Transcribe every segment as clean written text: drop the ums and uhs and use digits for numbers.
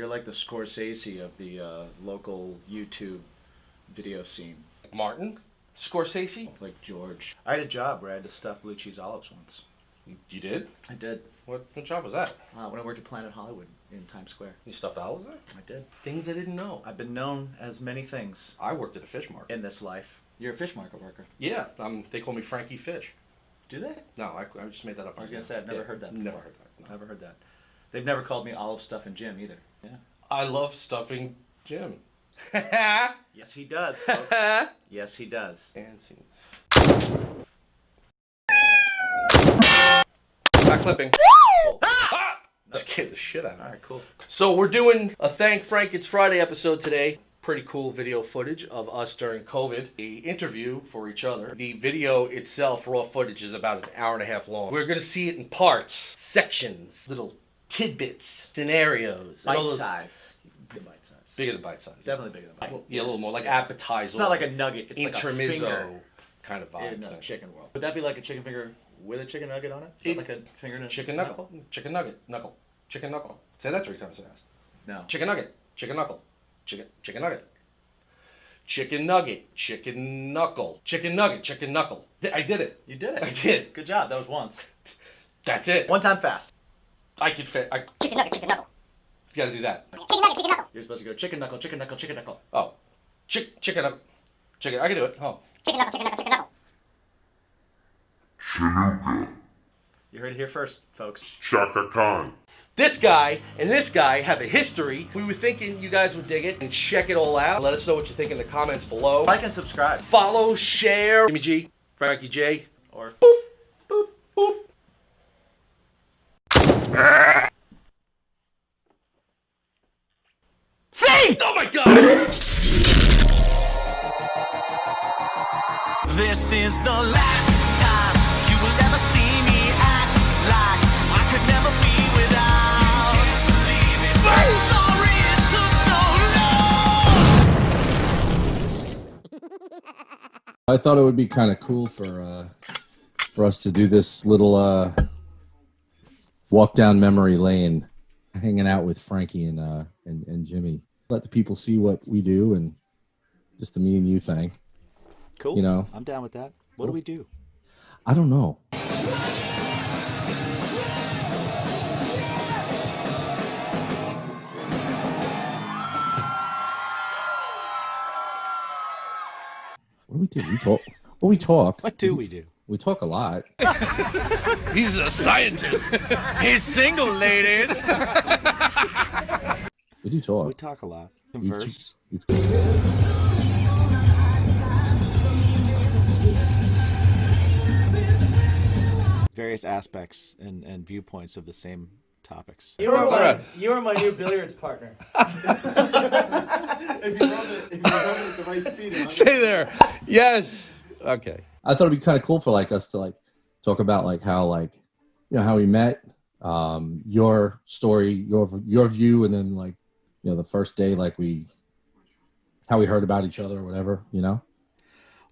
like the Scorsese of the local YouTube video scene. Martin? Scorsese? Like George. I had a job where I had to stuff blue cheese olives once. You did? I did. What job was that? When I worked at Planet Hollywood in Times Square. You stuffed olives there? I did. Things I didn't know. I've been known as many things I worked at a fish market. in this life. You're a fish market worker. Yeah, they call me Frankie Fish. Do they? No, I just made that up. I was going to say, I've never heard that before. Never heard that. No. Never heard that. They've never called me Olive Stuffing Jim either. Yeah. I love stuffing Jim. Yes, he does, folks. Yes, he does. And scene. Not clipping. Oh. Ah! Scared the shit out of me. All right, cool. So we're doing a Thank Frank It's Friday episode today. Pretty cool video footage of us during COVID. The interview for each other. The video itself, raw footage, is about an hour and a half long. We're going to see it in parts, sections, little tidbits, scenarios. Bite size. The bite size. Bigger than bite size. Definitely bigger than bite. Well, yeah, a little more like appetizer. It's not like a nugget. It's like a intermezzo finger kind of vibe in the thing. chicken world. Would that be like a chicken finger with a chicken nugget on it? Is that like a finger and a Chicken knuckle. Chicken nugget. Knuckle. Chicken knuckle. Say that 3 times fast. No. Chicken nugget. Chicken knuckle. Chicken nugget. Chicken nugget. Chicken knuckle. Chicken nugget. Chicken knuckle. I did it. You did it. I did. Good job. That was once. That's it. One time fast. I could fit. Chicken nugget, chicken knuckle. You gotta do that. Chicken nugget, chicken knuckle. You're supposed to go chicken knuckle, chicken knuckle, chicken knuckle. Oh. Chicken knuckle. Chicken. I can do it. Oh. Chicken knuckle, chicken knuckle, chicken knuckle. You heard it here first, folks. Shaka Khan. This guy and this guy have a history. We were thinking you guys would dig it and check it all out. Let us know what you think in the comments below. Like and subscribe. Follow, share. Jimmy G, Frankie J, Or boop, boop, boop. Sing! Oh my God! This is the last time you will ever see me act like I could never be without. I'm sorry it took so long. I thought it would be kind of cool for us to do this little walk down memory lane, hanging out with Frankie and Jimmy. Let the people see what we do and just the me and you thing. cool. You know. I'm down with that. What do we do? I don't know. What do we do? We talk. Well, we talk. What do we do? We talk a lot. He's a scientist. He's single, ladies. We do talk. We talk a lot. We've- Converse. Various aspects and viewpoints of the same topics. You are my new billiards partner. if you run it at the right speed. Stay there. Yes. Okay. I thought it'd be kind of cool for us to talk about how how we met, your story, your view, and then the first day how we heard about each other or whatever,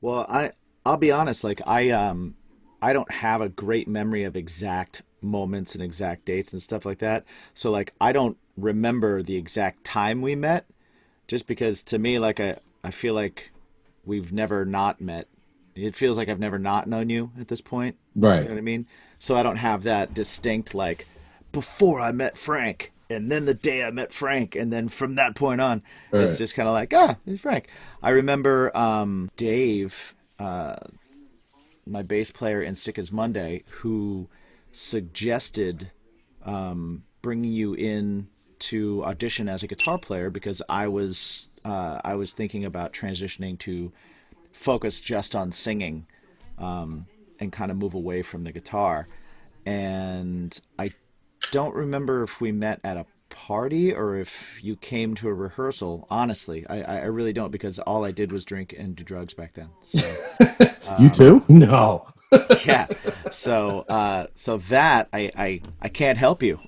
Well, I'll be honest. I don't have a great memory of exact moments and exact dates and stuff like that. So I don't remember the exact time we met, just because to me I feel like we've never not met. It feels like I've never not known you at this point. Right. You know what I mean? So I don't have that distinct before I met Frank and then the day I met Frank and then from that point on, Right. It's just kind of it's Frank. I remember Dave, my bass player in Sick as Monday, who suggested bringing you in to audition as a guitar player because I was thinking about transitioning to focus just on singing and kind of move away from the guitar. And I don't remember if we met at a party or if you came to a rehearsal. Honestly, I really don't, because all I did was drink and do drugs back then. So, you too? No. yeah. So that I can't help you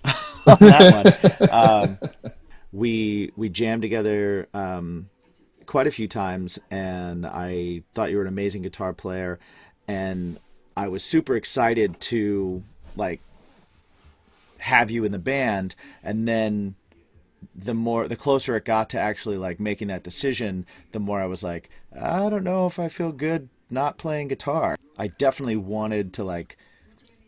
on that one. We jammed together quite a few times, and I thought you were an amazing guitar player, and I was super excited to have you in the band. And then the closer it got to actually like making that decision, the more I was like, I don't know if I feel good not playing guitar. I definitely wanted to like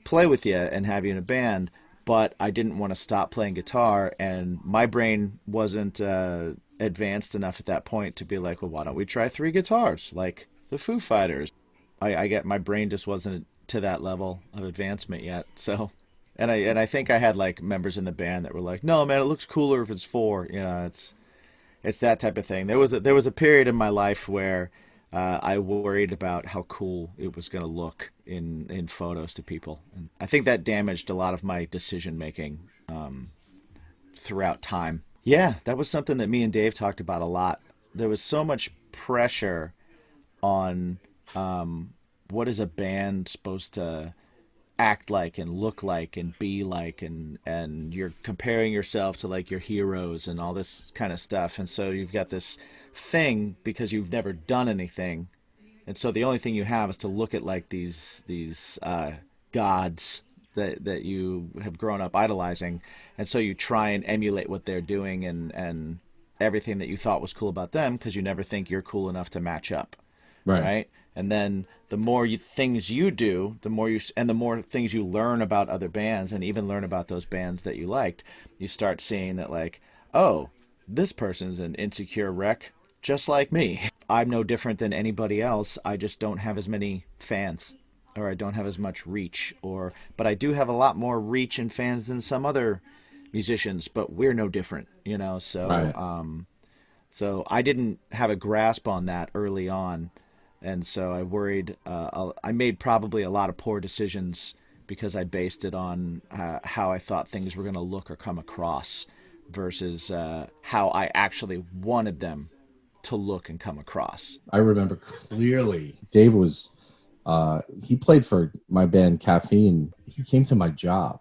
play with you and have you in a band, but I didn't want to stop playing guitar, and my brain wasn't advanced enough at that point to be like, well, why don't we try 3 guitars like the Foo Fighters? I get my brain just wasn't to that level of advancement yet. So, and I think I had like members in the band that were like, no man, it looks cooler if it's 4. You know, it's that type of thing. There was a period in my life where I worried about how cool it was going to look in photos to people. And I think that damaged a lot of my decision making throughout time. Yeah, that was something that me and Dave talked about a lot. There was so much pressure on what is a band supposed to act like and look like and be like, and you're comparing yourself to like your heroes and all this kind of stuff. And so you've got this thing because you've never done anything, and so the only thing you have is to look at like these gods that you have grown up idolizing, and so you try and emulate what they're doing and everything that you thought was cool about them, because you never think you're cool enough to match up, right? And then the more things you do, the more things you learn about other bands, and even learn about those bands that you liked, you start seeing that like, oh, this person's an insecure wreck just like me. I'm no different than anybody else. I just don't have as many fans, or I don't have as much reach, but I do have a lot more reach and fans than some other musicians, but we're no different, you know? So, Right. So I didn't have a grasp on that early on. And so I worried, I made probably a lot of poor decisions because I based it on how I thought things were going to look or come across versus how I actually wanted them to look and come across. I remember clearly Dave was, he played for my band Caffeine. He came to my job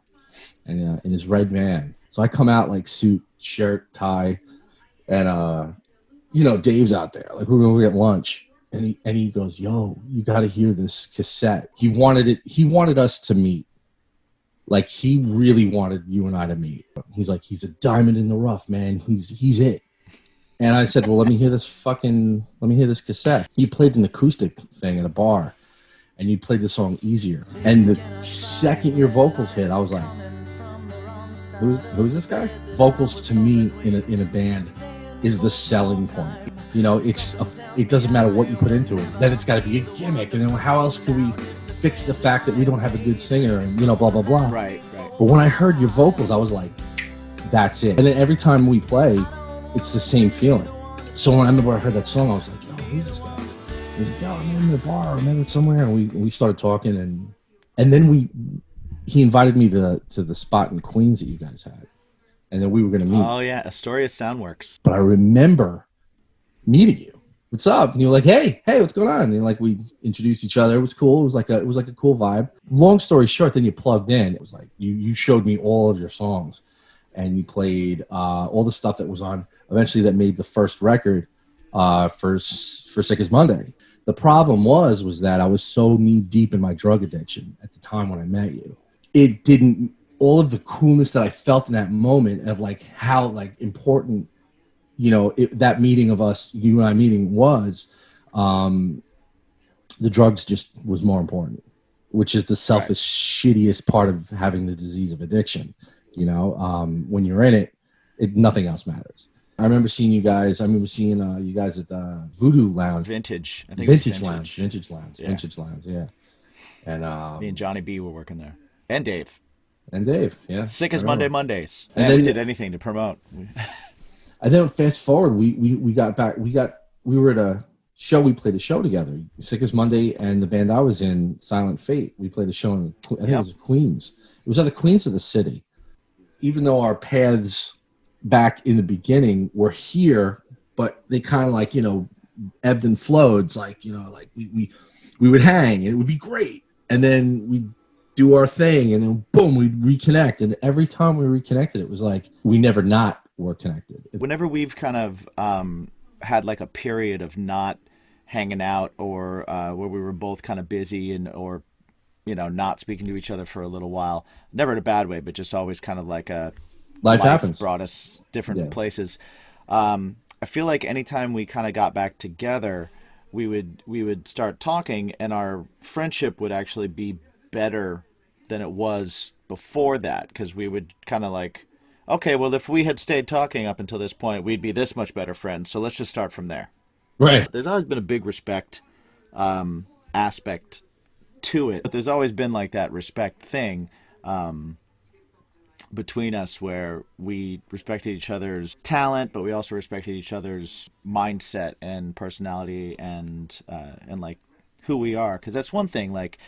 and in his red van. So I come out like suit, shirt, tie, and, you know, Dave's out there. Like, we're going to get lunch. And he goes, yo, you got to hear this cassette. He wanted us to meet. Like, he really wanted you and I to meet. He's like, he's a diamond in the rough, man. He's it. And I said, well, let me hear this cassette. He played an acoustic thing at a bar, and you played the song Easier. And the second your vocals hit, I was like, who's this guy? Vocals to me in a band is the selling point. You know, it doesn't matter what you put into it. Then it's got to be a gimmick. And then how else can we fix the fact that we don't have a good singer and, you know, blah, blah, blah. Right. But when I heard your vocals, I was like, that's it. And then every time we play, it's the same feeling. So when I remember I heard that song, I was like, yo, who's this guy? He's like, yo, I'm in the bar. I met him somewhere. And we started talking. And then he invited me to the spot in Queens that you guys had. And then we were going to meet. Oh, yeah. Astoria Soundworks. But I remember meeting you. What's up? And you're like, hey, what's going on? And like, we introduced each other. It was cool. It was like a cool vibe. Long story short, then you plugged in. It was like you showed me all of your songs, and you played all the stuff that was on eventually that made the first record for Sick as Monday. The problem was that I was so knee deep in my drug addiction at the time when I met you. It didn't, all of the coolness that I felt in that moment of like how like important, you know, that meeting of us, you and I meeting was, the drugs just was more important, which is the selfish, shittiest part of having the disease of addiction. You know, when you're in it, nothing else matters. I remember seeing you guys. I remember seeing you guys at Voodoo Lounge. Vintage. I think Vintage Lounge. Yeah. And me and Johnny B were working there. And Dave. Yeah. Sick as Mondays. And And then we did anything to promote. And then fast forward, we got back. We were at a show. We played a show together. Sick as Monday and the band I was in, Silent Fate. We played a show in I think it was Queens. It was at the Queens of the city. Even though our paths back in the beginning were here, but they kind of like, you know, ebbed and flowed. It's like, you know, like we would hang and it would be great, and then we'd do our thing, and then boom, we'd reconnect. And every time we reconnected, it was like we never not were connected. Whenever we've kind of had like a period of not hanging out, or where we were both kind of busy or you know, not speaking to each other for a little while, never in a bad way, but just always kind of like a Life happens. brought us different Yeah. places. I feel like anytime we kind of got back together, we would start talking, and our friendship would actually be better than it was before that, because we would kind of like, okay, well, if we had stayed talking up until this point, we'd be this much better friends. So let's just start from there. Right. There's always been a big respect aspect to it, but there's always been like that respect thing between us, where we respected each other's talent, but we also respected each other's mindset and personality and like who we are. Because that's one thing. Like,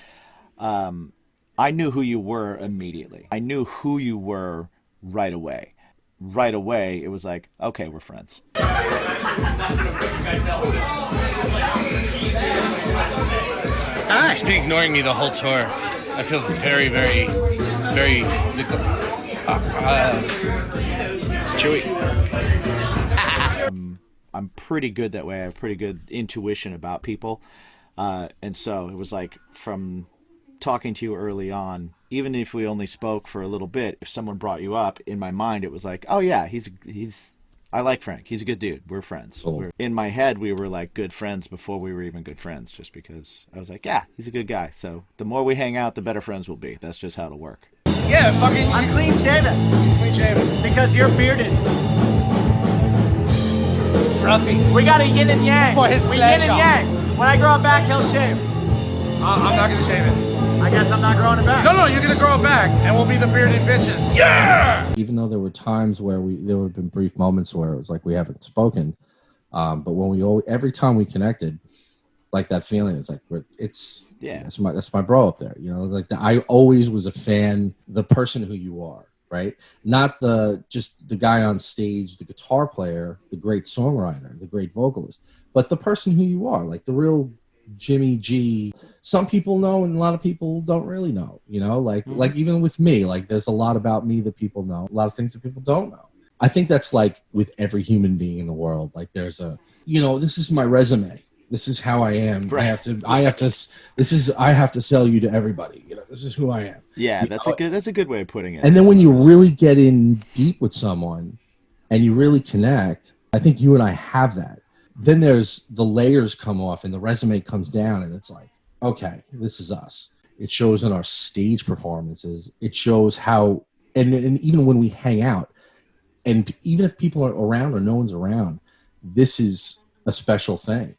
I knew who you were immediately. I knew who you were right away. Right away, it was like, okay, we're friends. He's been ignoring me the whole tour. I feel very, very, very. It's chewy. I'm pretty good that way. I have pretty good intuition about people. And so it was like, from talking to you early on, even if we only spoke for a little bit, if someone brought you up, in my mind it was like, oh yeah, I like Frank. He's a good dude. We're friends. Cool. In my head, we were like good friends before we were even good friends, just because I was like, yeah, he's a good guy. So the more we hang out, the better friends we'll be. That's just how it'll work. Yeah, fucking. I'm clean shaven. Clean shaven. Because you're bearded. Scruffy. We got a yin and yang. For his we pleasure. yin and yang. When I grow it back, he'll shave. I'm not gonna shave it. I guess I'm not growing it back. No, you're gonna grow it back, and we'll be the bearded bitches. Yeah. Even though there were times where there have been brief moments where it was like we haven't spoken, but when every time we connected, like that feeling is like that's my bro up there. You know, like I always was a fan, the person who you are, right? Not just the guy on stage, the guitar player, the great songwriter, the great vocalist, but the person who you are, like the real Jimmy G. Some people know and a lot of people don't really know, you know, like even with me, like there's a lot about me that people know, a lot of things that people don't know. I think that's like with every human being in the world. Like there's this is my resume. This is how I am. Right. I have to sell you to everybody. You know, this is who I am. Yeah, that's a good way of putting it. And then when you really get in deep with someone and you really connect, I think you and I have that. Then there's the layers come off and the resume comes down and it's like, okay, this is us. It shows in our stage performances. It shows how, and even when we hang out, and even if people are around or no one's around, this is a special thing.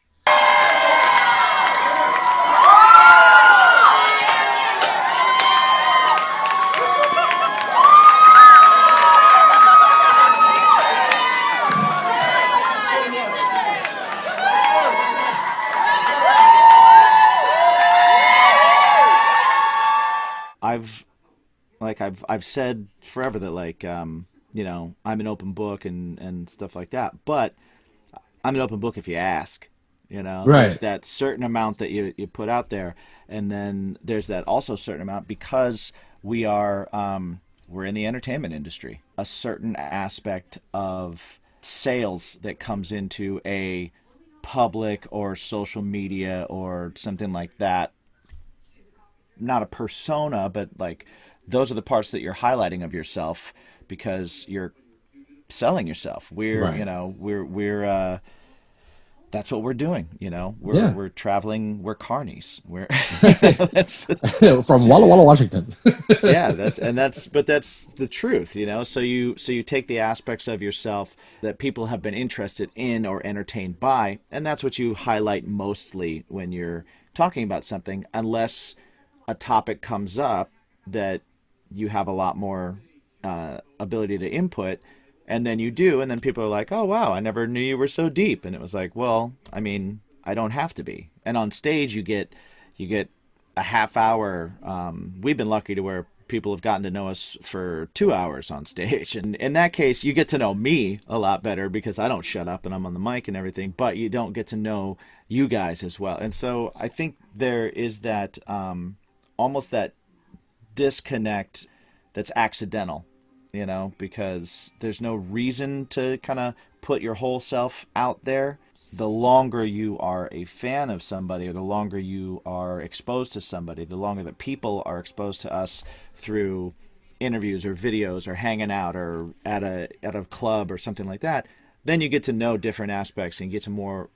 I've said forever that like I'm an open book and stuff like that, but I'm an open book if you ask, right. There's that certain amount that you put out there, and then there's that also certain amount, because we are we're in the entertainment industry, a certain aspect of sales that comes into a public or social media or something like that, not a persona, but like those are the parts that you're highlighting of yourself because you're selling yourself. We're, right. We're that's what we're doing. We're traveling. We're carnies. We're from Walla Walla, Washington. Yeah, that's the truth. So you take the aspects of yourself that people have been interested in or entertained by, and that's what you highlight mostly when you're talking about something, unless a topic comes up that you have a lot more ability to input, and then you do, and then people are like, oh wow, I never knew you were so deep. And it was like, well, I mean, I don't have to be. And on stage you get a half hour. We've been lucky to where people have gotten to know us for 2 hours on stage, and in that case you get to know me a lot better because I don't shut up and I'm on the mic and everything, but you don't get to know you guys as well. And so I think there is that almost that disconnect that's accidental, because there's no reason to kind of put your whole self out there. The longer you are a fan of somebody, or the longer you are exposed to somebody, the longer that people are exposed to us through interviews or videos or hanging out or at a club or something like that, then you get to know different aspects and get to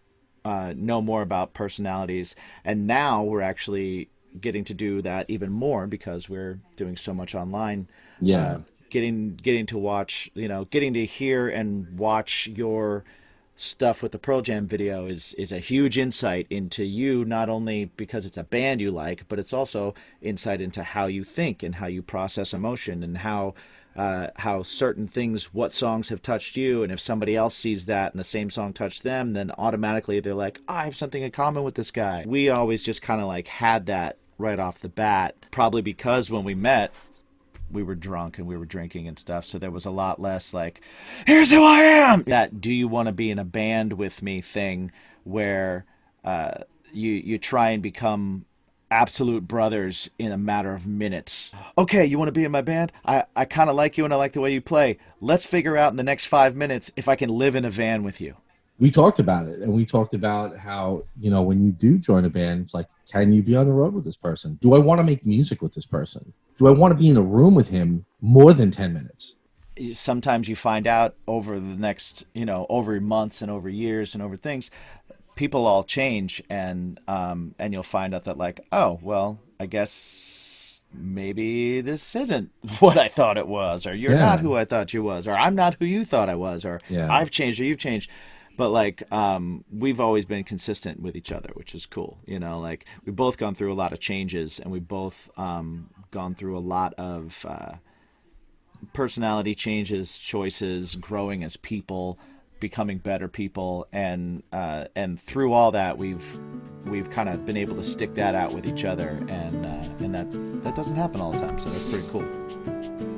know more about personalities. And now we're actually getting to do that even more because we're doing so much online. Yeah. Getting to watch, getting to hear and watch your stuff with the Pearl Jam video is a huge insight into you, not only because it's a band you like, but it's also insight into how you think and how you process emotion and how certain things, what songs have touched you, and if somebody else sees that and the same song touched them, then automatically they're like, I have something in common with this guy. We always just kind of like had that right off the bat, probably because when we met, we were drunk and we were drinking and stuff, so there was a lot less like, here's who I am, that do you want to be in a band with me thing where you try and become absolute brothers in a matter of minutes. Okay, you want to be in my band? I kind of like you and I like the way you play. Let's figure out in the next 5 minutes if I can live in a van with you. We talked about it, and we talked about how, when you do join a band, it's like, can you be on the road with this person? Do I want to make music with this person? Do I want to be in a room with him more than 10 minutes? Sometimes you find out over the next, over months and over years and over things, people all change, and you'll find out that like, oh, well, I guess maybe this isn't what I thought it was, or you're not who I thought you was, or I'm not who you thought I was, or I've changed or you've changed. But like, we've always been consistent with each other, which is cool. Like we've both gone through a lot of changes, and we've both gone through a lot of personality changes, choices, growing as people, becoming better people, and through all that, we've kind of been able to stick that out with each other, and that doesn't happen all the time. So that's pretty cool.